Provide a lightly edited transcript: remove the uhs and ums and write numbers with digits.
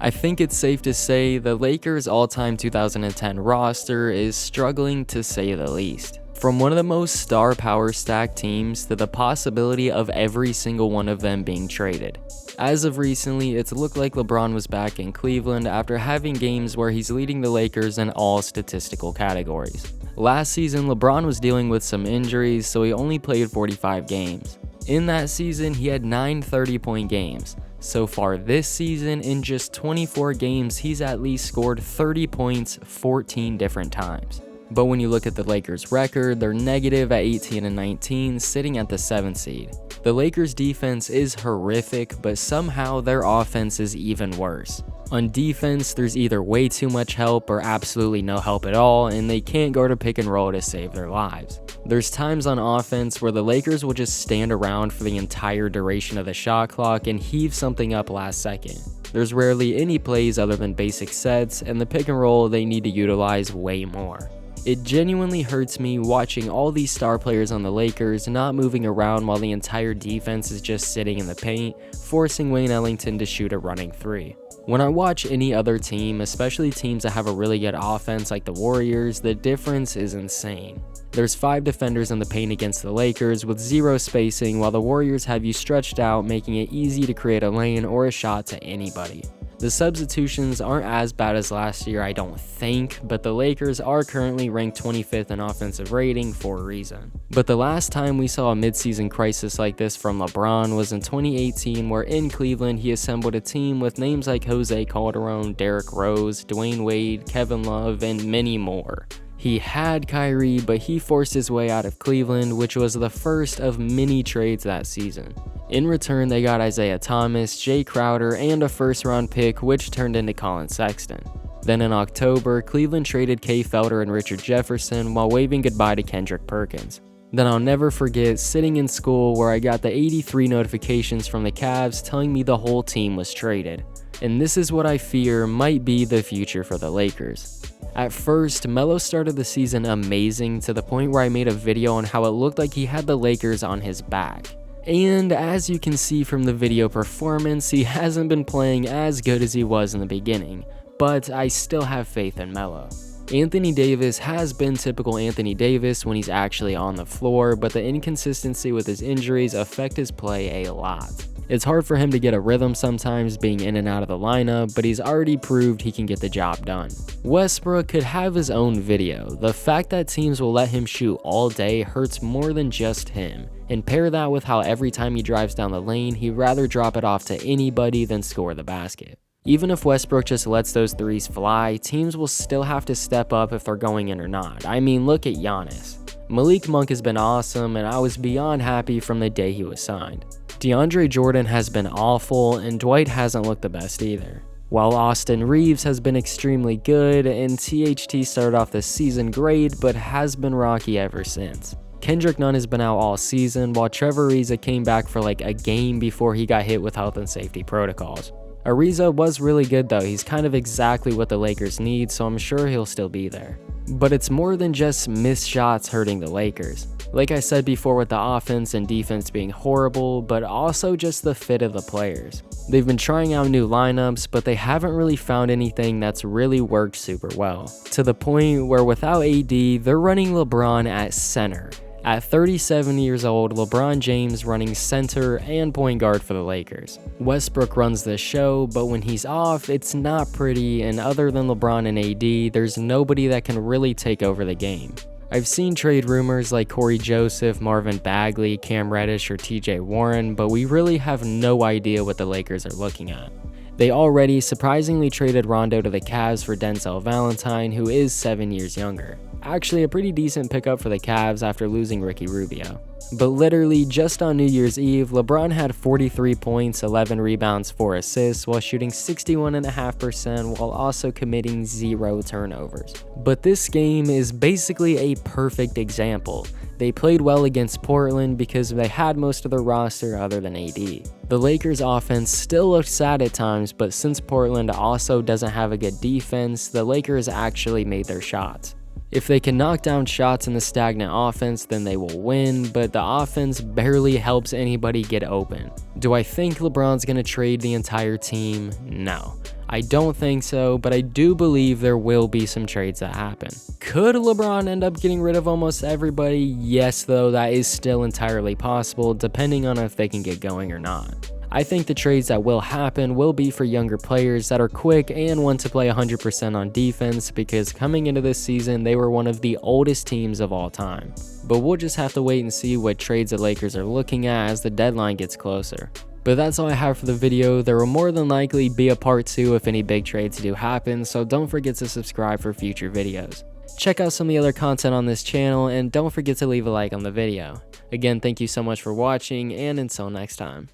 I think it's safe to say the Lakers' all-time 2010 roster is struggling to say the least. From one of the most star power stacked teams to the possibility of every single one of them being traded. As of recently, it's looked like LeBron was back in Cleveland after having games where he's leading the Lakers in all statistical categories. Last season, LeBron was dealing with some injuries, so he only played 45 games. In that season, he had 9 30-point games. So far this season, in just 24 games, he's at least scored 30 points 14 different times. But when you look at the Lakers' record, they're negative at 18 and 19, sitting at the 7th seed. The Lakers' defense is horrific, but somehow their offense is even worse. On defense, there's either way too much help or absolutely no help at all, and they can't go to pick and roll to save their lives. There's times on offense where the Lakers will just stand around for the entire duration of the shot clock and heave something up last second. There's rarely any plays other than basic sets, and the pick and roll they need to utilize way more. It genuinely hurts me watching all these star players on the Lakers not moving around while the entire defense is just sitting in the paint, forcing Wayne Ellington to shoot a running 3. When I watch any other team, especially teams that have a really good offense like the Warriors, the difference is insane. There's 5 defenders in the paint against the Lakers with 0 spacing, while the Warriors have you stretched out, making it easy to create a lane or a shot to anybody. The substitutions aren't as bad as last year, I don't think, but the Lakers are currently ranked 25th in offensive rating for a reason. But the last time we saw a midseason crisis like this from LeBron was in 2018, where in Cleveland he assembled a team with names like Jose Calderon, Derrick Rose, Dwayne Wade, Kevin Love, and many more. He had Kyrie, but he forced his way out of Cleveland, which was the first of many trades that season. In return, they got Isaiah Thomas, Jay Crowder, and a first-round pick, which turned into Colin Sexton. Then in October, Cleveland traded Kay Felder and Richard Jefferson while waving goodbye to Kendrick Perkins. Then I'll never forget sitting in school where I got the 83 notifications from the Cavs telling me the whole team was traded. And this is what I fear might be the future for the Lakers. At first, Melo started the season amazing to the point where I made a video on how it looked like he had the Lakers on his back. And as you can see from the video performance, he hasn't been playing as good as he was in the beginning, but I still have faith in Melo. Anthony Davis has been typical Anthony Davis when he's actually on the floor, but the inconsistency with his injuries affect his play a lot. It's hard for him to get a rhythm sometimes being in and out of the lineup, but he's already proved he can get the job done. Westbrook could have his own video. The fact that teams will let him shoot all day hurts more than just him, and pair that with how every time he drives down the lane, he'd rather drop it off to anybody than score the basket. Even if Westbrook just lets those threes fly, teams will still have to step up if they're going in or not. I mean, look at Giannis. Malik Monk has been awesome, and I was beyond happy from the day he was signed. Deandre Jordan has been awful, and Dwight hasn't looked the best either. While Austin Reeves has been extremely good, and THT started off the season great, but has been rocky ever since. Kendrick Nunn has been out all season, while Trevor Ariza came back for like a game before he got hit with health and safety protocols. Ariza was really good though, he's kind of exactly what the Lakers need, so I'm sure he'll still be there. But it's more than just missed shots hurting the Lakers. Like I said before with the offense and defense being horrible, but also just the fit of the players. They've been trying out new lineups, but they haven't really found anything that's really worked super well. To the point where without AD, they're running LeBron at center. At 37 years old, LeBron James running center and point guard for the Lakers. Westbrook runs the show, but when he's off, it's not pretty, and other than LeBron and AD, there's nobody that can really take over the game. I've seen trade rumors like Corey Joseph, Marvin Bagley, Cam Reddish, or TJ Warren, but we really have no idea what the Lakers are looking at. They already surprisingly traded Rondo to the Cavs for Denzel Valentine, who is 7 years younger. Actually a pretty decent pickup for the Cavs after losing Ricky Rubio. But literally just on New Year's Eve, LeBron had 43 points, 11 rebounds, 4 assists, while shooting 61.5% while also committing 0 turnovers. But this game is basically a perfect example. They played well against Portland because they had most of their roster other than AD. The Lakers' offense still looked sad at times, but since Portland also doesn't have a good defense, the Lakers actually made their shots. If they can knock down shots in the stagnant offense, then they will win, but the offense barely helps anybody get open. Do I think LeBron's gonna trade the entire team? No. I don't think so, but I do believe there will be some trades that happen. Could LeBron end up getting rid of almost everybody? Yes, though, that is still entirely possible, depending on if they can get going or not. I think the trades that will happen will be for younger players that are quick and want to play 100% on defense, because coming into this season, they were one of the oldest teams of all time. But we'll just have to wait and see what trades the Lakers are looking at as the deadline gets closer. But that's all I have for the video. There will more than likely be a part 2 if any big trades do happen, so don't forget to subscribe for future videos. Check out some of the other content on this channel, and don't forget to leave a like on the video. Again, thank you so much for watching, and until next time.